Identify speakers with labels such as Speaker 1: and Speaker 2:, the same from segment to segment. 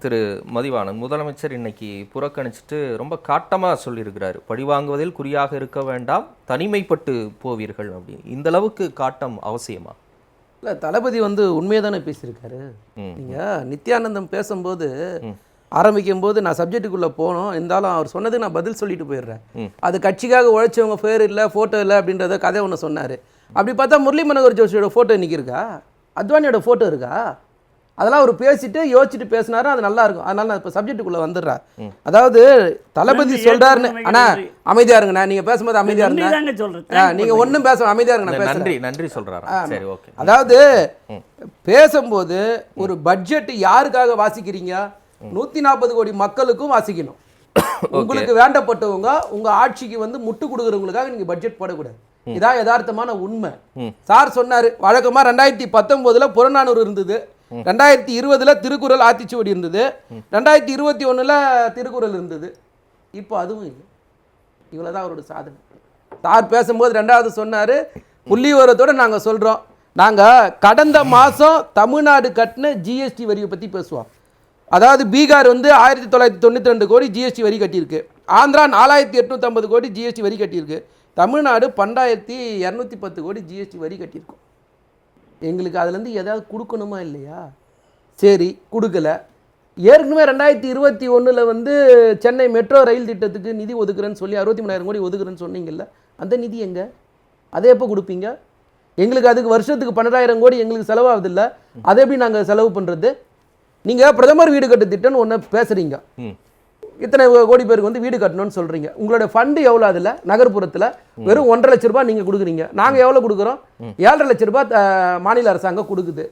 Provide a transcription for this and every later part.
Speaker 1: திரு மதிவாணன், முதலமைச்சர் இன்னைக்கு புறக்கணிச்சுட்டு ரொம்ப காட்டமாக சொல்லியிருக்கிறாரு, பழிவாங்குவதில் குறியாக இருக்க வேண்டாம், தனிமைப்பட்டு போவீர்கள் அப்படின்னு. இந்த அளவுக்கு காட்டம் அவசியமா?
Speaker 2: இல்லை, தளபதி உண்மையை தானே பேசியிருக்காரு. நீங்கள் நித்யானந்தம் பேசும்போது ஆரம்பிக்கும் போது நான் சப்ஜெக்டுக்குள்ளே போனோம், இருந்தாலும் அவர் சொன்னதுக்கு நான் பதில் சொல்லிட்டு போயிடுறேன். அது கட்சிக்காக உழைச்சவங்க பேர் இல்லை, ஃபோட்டோ இல்லை அப்படின்றத கதை ஒன்று சொன்னார். அப்படி பார்த்தா முரளி மனோகர் ஜோஷியோட ஃபோட்டோ இன்றைக்கி இருக்கா? அத்வானியோட ஃபோட்டோ இருக்கா? அதெல்லாம் அவர் பேசிட்டு யோசிச்சுட்டு பேசினாரு, அது நல்லா இருக்கும். அதனால நான் இப்போ சப்ஜெக்டுக்குள்ளே வந்துடுறேன். அதாவது தளபதி சொல்றாருன்னு. அண்ணா அமைதியா இருங்கண்ணா, நீங்க பேசும்போது அமைதியா இருங்க, நீங்க ஒன்றும் பேச அமைதியா இருங்க.
Speaker 1: நன்றி சொல்றாரு. சரி, ஓகே.
Speaker 2: அதாவது பேசும்போது ஒரு பட்ஜெட் யாருக்காக வாசிக்கிறீங்க? 140 கோடி மக்களுக்கும் வாசிக்கணும். உங்களுக்கு வேண்டப்பட்டவங்க உங்க ஆட்சிக்கு முட்டு கொடுக்குறவங்களுக்காக நீங்க பட்ஜெட் போடக்கூடாது. இதான் யதார்த்தமான உண்மை. சார் சொன்னாரு, வழக்கமா 2019 புறநானூறு இருந்தது, 2020 திருக்குறள் ஆத்திச்சுவடி இருந்தது, 2021 திருக்குறள் இருந்தது. இப்போ அதுவும் இல்லை. இவ்வளவுதான் அவரோட சாதனை. சார் பேசும்போது ரெண்டாவது சொன்னாரு, புள்ளி விவரத்தோட நாங்க சொல்றோம், நாங்க கடந்த மாசம் தமிழ்நாடு கட்டின ஜிஎஸ்டி வரியை பத்தி பேசுவோம். அதாவது பீகார் 1992 கோடி ஜிஎஸ்டி வரி கட்டியிருக்கு, ஆந்திரா 4850 கோடி ஜிஎஸ்டி வரி கட்டியிருக்கு, தமிழ்நாடு 1210 கோடி ஜிஎஸ்டி வரி கட்டியிருக்கோம். எங்களுக்கு அதுலேருந்து ஏதாவது கொடுக்கணுமா இல்லையா? சரி, கொடுக்கல. ஏற்கனவே 2021 சென்னை மெட்ரோ ரயில் திட்டத்துக்கு நிதி ஒதுக்குறேன்னு சொல்லி 63,000 கோடி ஒதுக்குறேன்னு சொன்னீங்கல்ல, அந்த நிதி எங்கே? அதை எப்போ கொடுப்பீங்க? எங்களுக்கு அதுக்கு வருஷத்துக்கு 12,000 கோடி எங்களுக்கு செலவாகுது இல்லை, அதை எப்படி நாங்கள் செலவு பண்ணுறது? நீங்கள் பிரதமர் வீடு கட்டு திட்டம்னு ஒன்று பேசுகிறீங்க, இத்தனை கோடி பேருக்கு வீடு கட்டணும்னு சொல்கிறீங்க. உங்களோட ஃபண்டு எவ்வளோ? அதில் நகர்ப்புறத்தில் வெறும் 1.5 லட்ச ரூபாய் நீங்கள் கொடுக்குறீங்க, நாங்கள் எவ்வளோ கொடுக்குறோம்? 7.5 லட்ச ரூபாய் மாநில அரசாங்கம் கொடுக்குது.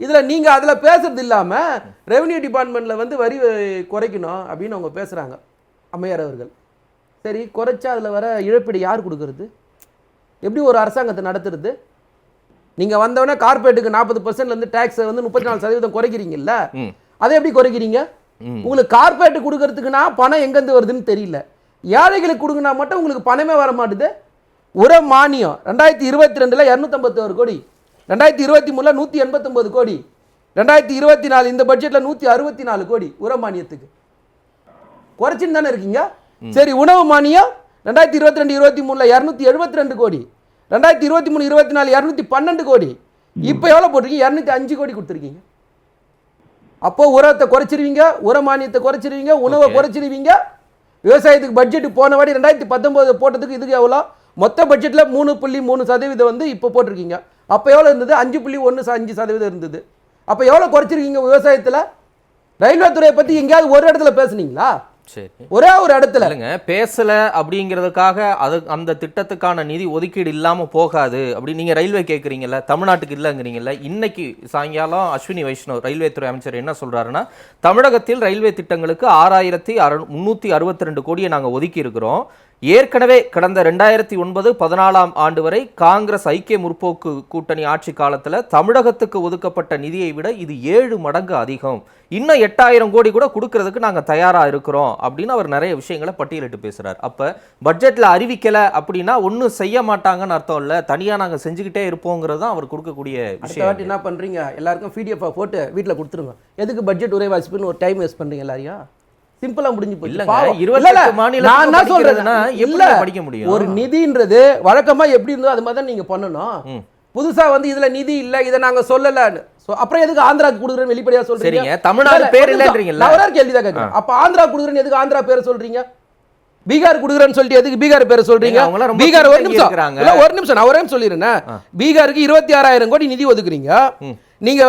Speaker 2: இதில் நீங்கள் அதில் பேசுறது இல்லாமல் ரெவன்யூ டிபார்ட்மெண்ட்டில் வரி குறைக்கணும் அப்படின்னு அவங்க பேசுகிறாங்க, அம்மையார் அவர்கள். சரி, குறைச்சா அதில் வர இழப்பீடு யார் கொடுக்கறது? எப்படி ஒரு அரசாங்கத்தை நடத்துறது? நீங்கள் வந்தவொடனே கார்பரேட்டுக்கு 40% டேக்ஸை 34% குறைக்கிறீங்கல்ல, அதை எப்படி குறைக்கிறீங்க? உங்களுக்கு கார்பரேட் கொடுக்கறதுக்குன்னா பணம் எங்கேருந்து வருதுன்னு தெரியல, ஏழைகளுக்கு கொடுங்கன்னா மட்டும் உங்களுக்கு பணமே வர மாட்டுது. உர மானியம் 2022 251 கோடி, 2023 189 கோடி, 2024 இந்த பட்ஜெட்டில் 164 கோடி உர மானியத்துக்கு குறைச்சின்னு தானே இருக்கீங்க. சரி, உணவு மானியம் 2022-23 272 கோடி, 2023-24 212 கோடி, இப்போ எவ்வளோ போட்டிருக்கீங்க? 205 கோடி கொடுத்துருக்கீங்க. அப்போ உரத்தை குறைச்சிருவீங்க, உர மானியத்தை குறைச்சிருவீங்க, உணவை குறைச்சிருவீங்க. விவசாயத்துக்கு பட்ஜெட் போன வாடி 2019 போட்டதுக்கு இதுக்கு எவ்வளோ? மொத்த பட்ஜெட்டில் 3.3% இப்போ போட்டிருக்கீங்க. அப்போ எவ்வளோ இருந்தது? 5.15% இருந்தது. அப்போ எவ்வளோ குறைச்சிருக்கீங்க விவசாயத்தில்? ரயில்வே துறையை பற்றி எங்கேயாவது ஒரு இடத்துல பேசுனீங்களா?
Speaker 1: சரி,
Speaker 2: ஒரே ஒரு இடத்துல
Speaker 1: பேசல அப்படிங்கிறதுக்காக அது அந்த திட்டத்துக்கான நிதி ஒதுக்கீடு இல்லாம போகாது அப்படி நீங்க ரயில்வே கேட்குறீங்கல்ல, தமிழ்நாட்டுக்கு இல்லைங்கிறீங்கல்ல. இன்னைக்கு சாயங்காலம் அஸ்வினி வைஷ்ணவ் ரயில்வே துறை அமைச்சர் என்ன சொல்றாருன்னா, தமிழகத்தில் ரயில்வே திட்டங்களுக்கு 6,362 கோடியை நாங்கள் ஒதுக்கி இருக்கிறோம். ஏற்கனவே கடந்த 2009-14 ஆண்டு வரை காங்கிரஸ் ஐக்கிய முற்போக்கு கூட்டணி ஆட்சி காலத்தில் தமிழகத்துக்கு ஒதுக்கப்பட்ட நிதியை விட இது 7 மடங்கு அதிகம், இன்னும் 8,000 கோடி கூட கொடுக்கறதுக்கு நாங்கள் தயாராக இருக்கிறோம் அப்படின்னு அவர் நிறைய விஷயங்களை பட்டியலிட்டு பேசுறாரு. அப்போ பட்ஜெட்டில் அறிவிக்கலை அப்படின்னா ஒன்றும் செய்ய மாட்டாங்கன்னு அர்த்தம் இல்லை, தனியாக நாங்கள் செஞ்சுக்கிட்டே இருப்போங்கிறது தான் அவர் கொடுக்கக்கூடிய விஷயம்.
Speaker 2: என்ன பண்ணுறீங்க? எல்லாருக்கும் பிடிஎஃப் போட்டு வீட்டில் கொடுத்துருங்க. எதுக்கு பட்ஜெட் உரை வாசிப்புன்னு ஒரு டைம் வேஸ்ட் பண்ணுறீங்க எல்லாரையும்? சிம்பிளா முடிஞ்சு போச்சு.
Speaker 1: படிக்க முடியும்.
Speaker 2: ஒரு நிதின்றது வழக்கமா எப்படி இருந்தோ அது மாதிரி தான் நீங்க பண்ணணும். புதுசா இதுல நிதி இல்ல, இதை நாங்க சொல்லல, அப்புறம் எதுக்கு ஆந்திராக்கு கொடுக்குறேன்னு வெளிப்படையா சொல்றீங்க?
Speaker 1: தமிழ்நாடு பேர் இல்லன்றீங்கல்ல,
Speaker 2: நான் ஒரு கேள்விதான் கேட்கிறேன். அப்ப ஆந்திரா கொடுக்குறேன்னு எதுக்கு ஆந்திரா பேரை சொல்றீங்க? பீகார் கொடுக்குறேன்னு சொல்லிட்டு எதுக்கு பீகார் பேரை சொல்றீங்க? பீகார் ஒரு நிமிஷம் நான் ஒரே சொல்லிடுறேன். பீகாருக்கு 26,000 கோடி நிதி ஒதுக்குறீங்க. நீங்க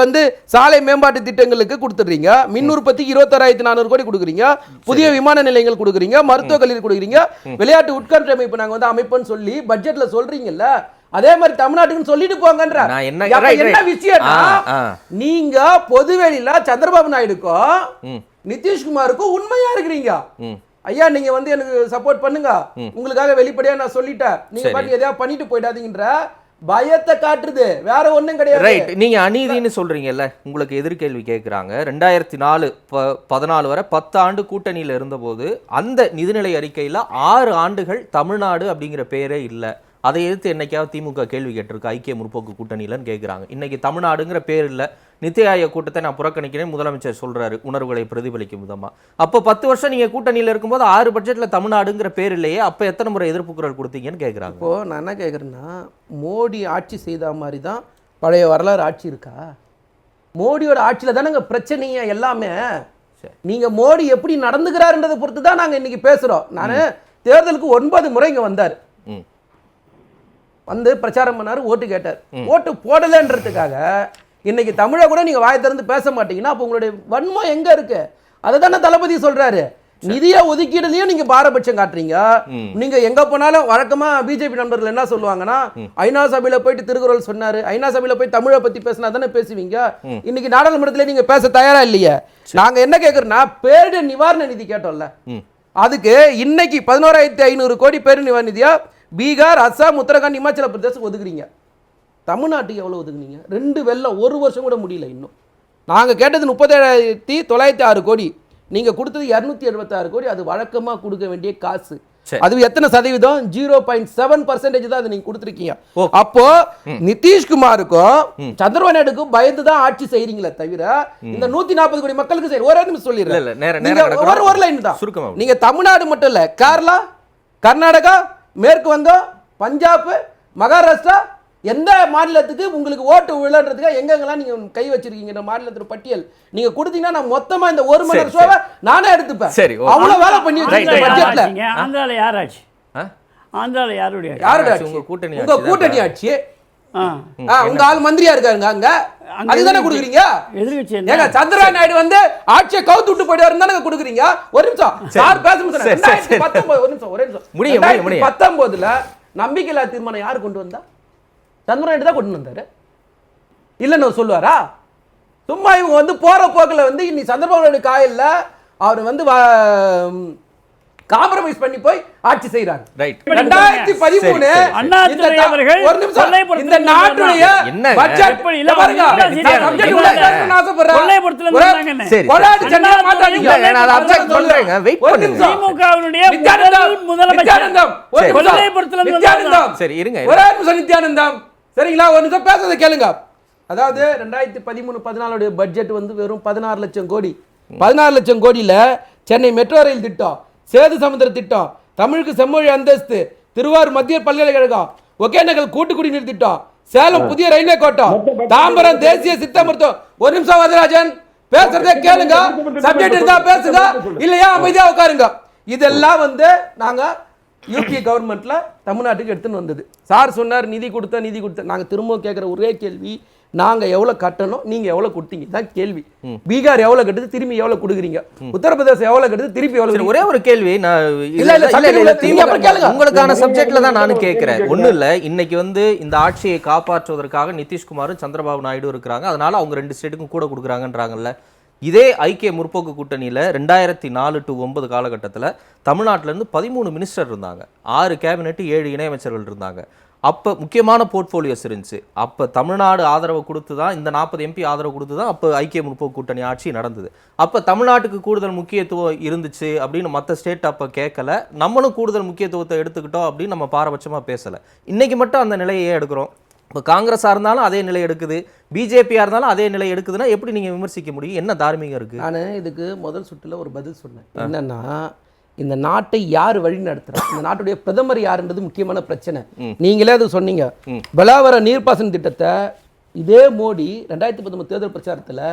Speaker 2: சாலை மேம்பாட்டு திட்டங்களுக்கு கொடுத்துறீங்க, மின் உற்பத்திக்கு 26,400 கோடி கொடுக்குறீங்க, புதிய விமான நிலையங்கள் கொடுக்குறீங்க, மருத்துவ கல்லூரி கொடுக்குறீங்க, விளையாட்டு உட்கட்டமைப்பு நாங்க அமைப்புன்னு சொல்லி பட்ஜெட்ல சொல்றீங்க. அதே மாதிரி தமிழ்நாட்டுக்கு சொல்லிட்டு போங்கன்ற என்ன விஷயம்? நீங்க பொதுவெளியில சந்திரபாபு நாயுடுக்கும் நிதிஷ்குமாருக்கும் உண்மையா இருக்கிறீங்க. ஐயா, நீங்க எனக்கு சப்போர்ட் பண்ணுங்க, உங்களுக்காக வெளிப்படையா நான் சொல்லிட்டேன், நீங்க பாட்டு எதையாவது பண்ணிட்டு போயிடாதீங்கன்ற பயத்தை காட்டுறது, வேற ஒண்ணும் கிடையாது.
Speaker 1: ரைட், நீங்க அநீதின்னு சொல்றீங்கல்ல. உங்களுக்கு எதிர்கேள்வி கேட்குறாங்க. 2004-14 வரை 10 ஆண்டு கூட்டணியில் இருந்தபோது அந்த நிதிநிலை அறிக்கையில் 6 ஆண்டுகள் தமிழ்நாடு அப்படிங்கிற பேரே இல்லை. அதை எதிர்த்து என்னைக்காவது திமுக கேள்வி கேட்டிருக்கு ஐக்கிய முற்போக்கு கூட்டணியிலன்னு கேட்குறாங்க. இன்னைக்கு தமிழ்நாடுங்கிற பேர் இல்லை, நித்தி ஆயோக் கூட்டத்தை நான் புறக்கணிக்கிறேன் முதலமைச்சர் சொல்றாரு உணர்வுகளை பிரதிபலிக்கும் விதமா. அப்போ 10 வருஷம் நீங்க கூட்டணியில் இருக்கும்போது 6 பட்ஜெட்ல தமிழ்நாடுங்கிற பேர் இல்லையே, அப்போ எத்தனை முறை எதிர்ப்பு குரல் கொடுத்தீங்கன்னு கேட்குறாங்க.
Speaker 2: இப்போ நான் என்ன கேட்குறேன்னா, மோடி ஆட்சி செய்த மாதிரி தான் பழைய வரலாறு ஆட்சி இருக்கா? மோடியோட ஆட்சியில் தானேங்க பிரச்சனையே எல்லாமே. நீங்க மோடி எப்படி நடந்துக்கிறாருன்றதை பொறுத்து தான் நாங்க இன்னைக்கு பேசுறோம். நான் தேர்தலுக்கு 9 முறை இங்க வந்தார், வந்து பிரச்சாரம் பண்ணாரு, ஓட்டு கேட்டார். ஓட்டு போடலன்றதுக்காக இன்னைக்கு தமிழை கூட நீங்க வாய் திறந்து பேச மாட்டீங்கன்னா அப்போ உங்களுடைய வன்மம் எங்க இருக்கு? அதை தானே தளபதி சொல்றாரு. நிதிய ஒதுக்கீடுலயும் நீங்க பாரபட்சம் காட்டுறீங்க. நீங்க எங்க போனாலும் வழக்கமா பிஜேபி நண்பர்கள் என்ன சொல்லுவாங்கன்னா, ஐநா சபையில போயிட்டு திருக்குறள் சொன்னாரு, ஐநா சபையில போய் தமிழை பத்தி பேசினா தானே பேசுவீங்க. இன்னைக்கு நாடாளுமன்றத்துல நீங்க பேச தயாரா இல்லையே. நாங்க என்ன கேட்கறோம்னா, பேரிடர் நிவாரண நிதி கேட்டோம்ல, அதுக்கு இன்னைக்கு 11,500 கோடி பேரிடர் நிவாரண நிதியா பீகார், அஸ்ஸாம், உத்தரகாண்ட், இமாச்சல பிரதேசம் ஒதுக்குறீங்க. தமிழ்நாட்டுக்கு எவ்வளவு ஒதுக்குனீங்க? 2 வெள்ளம் 1 வருஷம் கூட முடியல. இன்னும் நாங்க கேட்டது 37,906 கோடி, நீங்க கொடுத்தது 276 கோடி. அது வழக்கமா கொடுக்க வேண்டிய காசு. அது எத்தனை சதவீதம்? 0.7% தான் அது நீங்க கொடுத்துருக்கீங்க. அப்போ நிதிஷ்குமாருக்கும் சந்திரபாபு நாயுடுக்கும் பயந்து தான் ஆட்சி செய்றீங்களே தவிர இந்த 140 கோடி மக்களுக்கு சரி. ஒரே நிமிஷம் சொல்லிடுறேன், ஒரு லைன் தான். நீங்க தமிழ்நாடு மட்டும் இல்ல, கேரளா, கர்நாடகா, மேற்கு வங்கம், பஞ்சாப், மகாராஷ்டிரா, எந்த மாநிலத்துக்கு உங்களுக்கு ஓட்டு விழன்றதுக்கு எங்கெங்கெல்லாம் நீங்க கை வச்சிருக்கீங்க இந்த மாநிலத்தோட பட்டியல் நீங்க கொடுத்தீங்கன்னா நான் மொத்தமா இந்த 1 மணி நேரம் ஷோவை நானே எடுத்துப்பேன். சரி, அவ்வளவு வேலை பண்ணி வச்சிருக்கீங்க பட்ஜெட்ல.
Speaker 3: ஆந்திரால யாராச்சு? ஆந்திரால யாருடைய
Speaker 2: ஆட்சி? உங்க கூட்டணி ஆட்சி. உங்க ஆள் மந்திரியா இருக்காருங்க அங்க, அதுதானே கொடுக்குறீங்க. ஏங்க சந்திரபாபு நாயுடு வந்து ஆட்சியை கவுத்து விட்டு போயிடுவாருன்னு தானே கொடுக்குறீங்க. ஒரு நிமிஷம் சார் பேச முடியும். 2019 ஒரு நிமிஷம் 2019ல நம்பிக்கையில்லா தீர்மானம் யார் கொண்டு வந்தா? சந்திரபாபு நாயுடு தான் கொண்டு வந்தாரு. இல்லைன்னு சொல்லுவாரா? சும்மா இவங்க வந்து போற போக்கில் வந்து இன்னைக்கு சந்திரபாபு நாயுடு காயில்ல அவர் வந்து காம்ப்ரமைஸ் பண்ணி போய் ஆட்சி செய்றாங்க. 2013 இந்த நாட்டுடைய பட்ஜெட் பாருங்க. சப்ஜெக்ட் உள்ள ஆசைப்படுறேன்.
Speaker 3: திமுகவினுடைய முதலமைச்சர் கொல்லைப்புறத்துல
Speaker 1: சரி இருங்க,
Speaker 2: ஒரே நிமிஷம் நித்யானந்தம் சரிங்களா, ஒரு நிமிஷம் பேசுறதை கேளுங்க. அதாவது 2013-14 பட்ஜெட் வந்து வெறும் 16 லட்சம் கோடி. 16 லட்சம் கோடியில சென்னை மெட்ரோ ரயில் திட்டம், சேது சமுத்திர திட்டம், தமிழுக்கு செம்மொழி அந்தஸ்து, திருவாரூர் மத்திய பல்கலைக்கழகம், ஒகேனக்கல் கூட்டு குடிநீர் திட்டம், சேலம் புதிய ரயில்வே கோட்டம், தாம்பரம் தேசிய சித்த மருத்துவம். ஒரு நிமிஷம் வரதராஜன் பேசுறதே கேளுங்க, சப்ஜெக்ட் இருந்தா பேசுங்க, இல்லையா அமைதியா உட்காருங்க. இதெல்லாம் வந்து நாங்க யூபி கவர்மெண்ட்ல தமிழ்நாட்டுக்கு எடுத்துன்னு வந்தது. சார் சொன்னார் நிதி கொடுத்த. நாங்க திரும்ப கேட்கிற ஒரே கேள்வி, நாங்க எவ்வளவு கட்டணும், நீங்க எவ்வளவு கொடுத்தீங்க தான் கேள்வி. பீகார் எவ்வளவு கட்டுது, திரும்பி எவ்வளவு கொடுக்குறீங்க? உத்தரப்பிரதேசம் எவ்வளவு கட்டுது, திருப்பி எவ்வளவு?
Speaker 1: ஒரே ஒரு கேள்வி, உங்களுக்கான சப்ஜெக்ட்ல தான் நானும் கேட்கிறேன். ஒண்ணு இல்ல, இன்னைக்கு வந்து இந்த ஆட்சியை காப்பாற்றுவதற்காக நிதிஷ்குமாரும் சந்திரபாபு நாயுடு இருக்கிறாங்க, அதனால அவங்க 2 ஸ்டேட்டுக்கும் கூட கொடுக்குறாங்கன்றாங்கல்ல. இதே ஐக்கிய முற்போக்கு கூட்டணியில் 2004 to 2009 காலகட்டத்தில் தமிழ்நாட்டிலேருந்து 13 மினிஸ்டர் இருந்தாங்க, 6 கேபினெட், 7 இணையமைச்சர்கள் இருந்தாங்க. அப்போ முக்கியமான போர்ட்ஃபோலியோஸ் இருந்துச்சு. அப்போ தமிழ்நாடு ஆதரவு கொடுத்து தான், இந்த 40 MP ஆதரவு கொடுத்து தான் அப்போ ஐக்கிய முற்போக்கு கூட்டணி ஆட்சி நடந்தது. அப்போ தமிழ்நாட்டுக்கு கூடுதல் முக்கியத்துவம் இருந்துச்சு அப்படின்னு மற்ற ஸ்டேட் அப்போ கேட்கல, நம்மளும் கூடுதல் முக்கியத்துவத்தை எடுத்துக்கிட்டோம் அப்படின்னு நம்ம பாரபட்சமாக பேசலை. இன்னைக்கு மட்டும் அந்த நிலையே எடுக்கிறோம். இப்போ காங்கிரஸாக இருந்தாலும் அதே நிலை எடுக்குது, பிஜேபியாக இருந்தாலும் அதே நிலை எடுக்குதுன்னா எப்படி நீங்கள் விமர்சிக்க முடியும்? என்ன தார்மீகம் இருக்குது?
Speaker 2: நான் இதுக்கு முதல் சுற்றில் ஒரு பதில் சொன்னேன். என்னன்னா, இந்த நாட்டை யார் வழி நடத்துறா, இந்த நாட்டுடைய பிரதமர் யாருன்றது முக்கியமான பிரச்சனை. நீங்களே அது சொன்னீங்க. பலாவர நீர்ப்பாசன திட்டத்தை இதே மோடி 2019 தேர்தல் பிரச்சாரத்தில்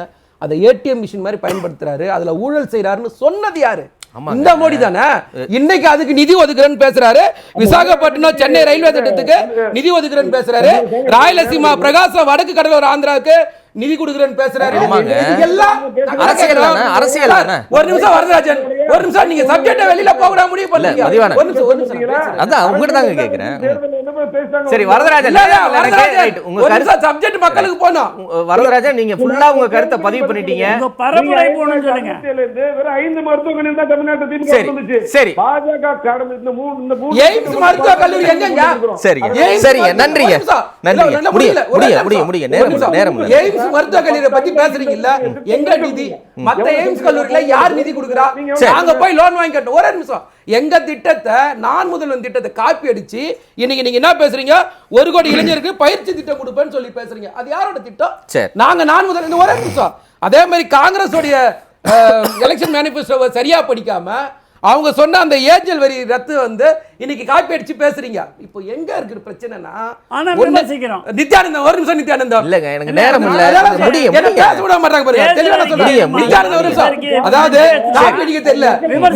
Speaker 2: அதை ஏடிஎம் மிஷின் மாதிரி பயன்படுத்துறாரு, அதுல ஊழல் செய்யறாருன்னு சொன்னது யாரு? இந்த மோடி தானே. இன்னைக்கு அதுக்கு நிதி ஒதுக்குறேன்னு பேசுறாரு. விசாகப்பட்டினம் சென்னை ரயில்வே திட்டத்துக்கு நிதி ஒதுக்குறேன்னு பேசுறாரு. ராயலசீமா பிரகாசம் வடக்கு கடலோர ஆந்திராவுக்கு நிதி கொடுக்குறேன்னு பேசுறாரு.
Speaker 1: அரசியல்.
Speaker 2: ஒரு நிமிஷம் வரதராஜன், ஒரு நிமிஷம் நீங்க சப்ஜெக்ட வெளியில போக முடிவு பண்ணீங்க. ஒரு நிமிஷம்
Speaker 1: அதான் உங்ககிட்ட தாங்க கேக்குறேன். சரி வரதராஜன்,
Speaker 2: ஒரு நிமிஷம் சப்ஜெக்ட் மக்களுக்கு போணும்.
Speaker 1: வரதராஜன், நீங்க ஃபுல்லா உங்க கருத்தை பதிவு பண்ணிட்டீங்க.
Speaker 3: பரப்புரை போகணும்னு சொல்லுங்க.
Speaker 4: வெறும் 5 மருத்துவமனைகள் தான் தமிழ்நாட்டுல திமுக வந்துச்சு.
Speaker 1: சரி,
Speaker 4: பாஜக கடந்த இந்த
Speaker 2: எய்ம்ஸ் மருத்துவ கல்லூரி எங்கங்க?
Speaker 1: சரிங்க, சரிங்க, நன்றிங்க, நன்றிங்க. முடிய நேரம்
Speaker 2: எய்ம்ஸ் மருத்துவ கல்லூரியை பத்தி பேசுறீங்கல்ல, எங்க நிதி? மத்த எய்ம்ஸ் கல்லூரியில யார் நிதி கொடுக்குறா? நாங்க போய் லோன் வாங்கி கட்டணும். ஒரே நிமிஷம், எங்க திட்டத்தை, நான் முதல்வன் திட்டத்தை காப்பி அடிச்சு இன்னைக்கு நீங்க என்ன பேசுறீங்க, 1 கோடி இளைஞருக்கு பயிற்சி திட்டம் கொடுப்பேன்னு சொல்லி பேசுறீங்க. அது யாரோட திட்டம்?
Speaker 1: சரி.
Speaker 2: நாங்க நான் முதல்வன். ஒரே நிமிஷம், அதே மாதிரி காங்கிரஸ் உடைய எலெக்ஷன் மேனிஃபெஸ்டோவை சரியா படிக்காம அவங்க சொன்ன அந்த ஏஜல் வரி ரத்து வந்து இன்னைக்கு காப்பி அடிச்சு பேசுறீங்க. இப்போ எங்க இருக்கு பிரச்சனைனா,
Speaker 3: ஆனா விமர்சிக்கிறோம்.
Speaker 2: நித்யானந்தம், ஒரு நிமிஷம் நித்யானந்தம்.
Speaker 1: இல்லங்க, எனக்கு நேரம் இல்ல. முடியும்.
Speaker 2: என்ன பேச விட மாட்டாங்க பாருங்க. தெளிவா சொல்றேன். நித்யானந்தம் ஒரு நிமிஷம். அதாவது காப்பி அடிக்க தெரியல,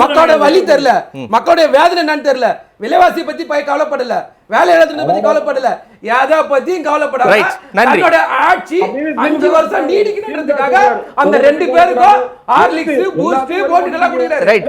Speaker 2: மக்களோட வலி தெரியல, மக்களுடைய வேதனை என்னன்னு தெரியல, விலைவாசி பத்தி கவலைப்படல, வேலை இழந்ததை பத்தி கவலைப்படல, எதை பத்தியும் கவலைப்படாம
Speaker 1: Right. நன்றி.
Speaker 2: தன்னோட ஆட்சி 5 வருஷம் நீடிக்கணும்ன்றதுக்காக அந்த 2 பேருக்கும் ஹார்லிக்ஸ், பூஸ்ட், போட்டு எல்லாம் கொடுக்குறாரு.
Speaker 1: ரைட்.